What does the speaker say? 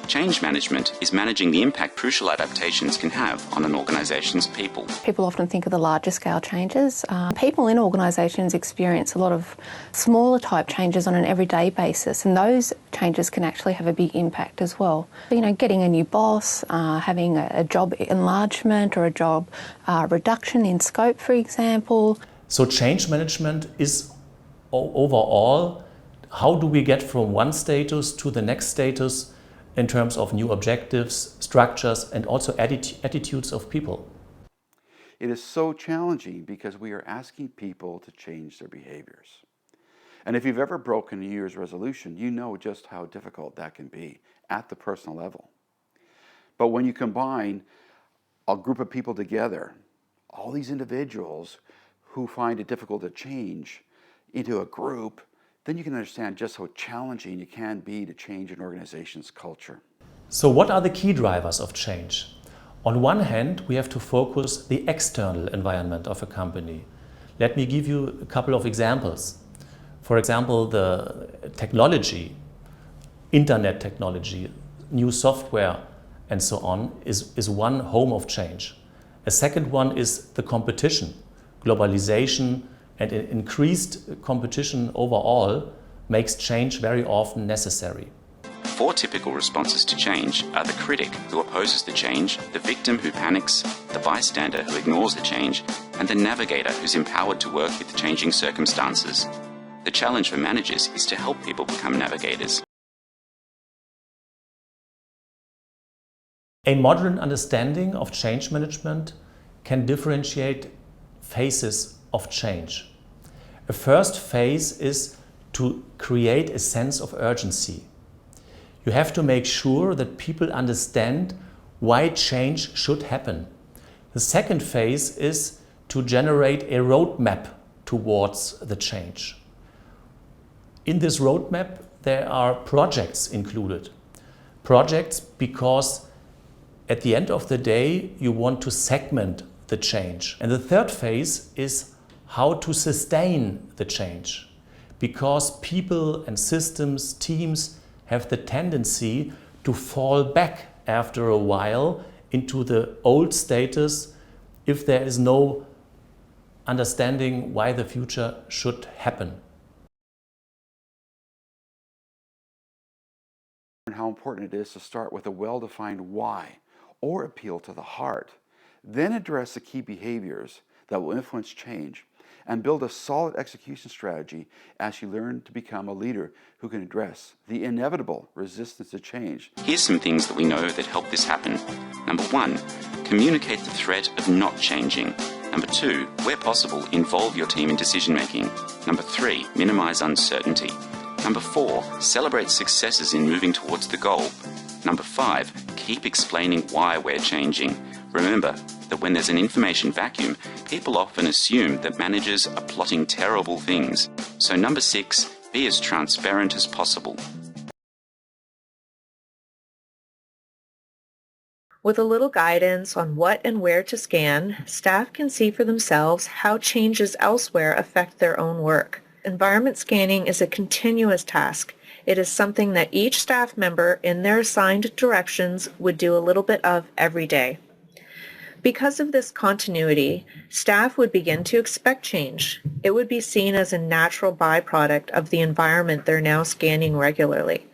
Change management is managing the impact crucial adaptations can have on an organisation's people. People often think of the larger scale changes. People in organisations experience a lot of smaller type changes on an everyday basis, and those changes can actually have a big impact as well. You know, getting a new boss, having a job enlargement or a job reduction in scope, for example. So change management is overall, how do we get from one status to the next status in terms of new objectives, structures, and also attitudes of people? It is so challenging because we are asking people to change their behaviors. And if you've ever broken a New Year's resolution, you know just how difficult that can be at the personal level. But when you combine a group of people together, all these individuals who find it difficult to change into a group, then you can understand just how challenging it can be to change an organization's culture. So what are the key drivers of change? On one hand, we have to focus the external environment of a company. Let me give you a couple of examples. For example, the technology, internet technology, new software, and so on is one home of change. A second one is the competition. Globalization and increased competition overall makes change very often necessary. 4 typical responses to change are the critic who opposes the change, the victim who panics, the bystander who ignores the change, and the navigator who's empowered to work with changing circumstances. The challenge for managers is to help people become navigators. A modern understanding of change management can differentiate phases of change. A first phase is to create a sense of urgency. You have to make sure that people understand why change should happen. The second phase is to generate a roadmap towards the change. In this roadmap, there are projects included. Projects because at the end of the day, you want to segment the change. And the third phase is how to sustain the change, because people and systems, teams have the tendency to fall back after a while into the old status if there is no understanding why the future should happen. And how important it is to start with a well-defined why or appeal to the heart, then address the key behaviors that will influence change, and build a solid execution strategy as you learn to become a leader who can address the inevitable resistance to change. Here's some things that we know that help this happen. Number 1, communicate the threat of not changing. Number 2, where possible, involve your team in decision making. Number 3, minimize uncertainty. Number 4, celebrate successes in moving towards the goal. Number 5, keep explaining why we're changing. Remember that when there's an information vacuum, people often assume that managers are plotting terrible things. So number 6, be as transparent as possible. With a little guidance on what and where to scan, staff can see for themselves how changes elsewhere affect their own work. Environment scanning is a continuous task. It is something that each staff member in their assigned directions would do a little bit of every day. Because of this continuity, staff would begin to expect change. It would be seen as a natural byproduct of the environment they're now scanning regularly.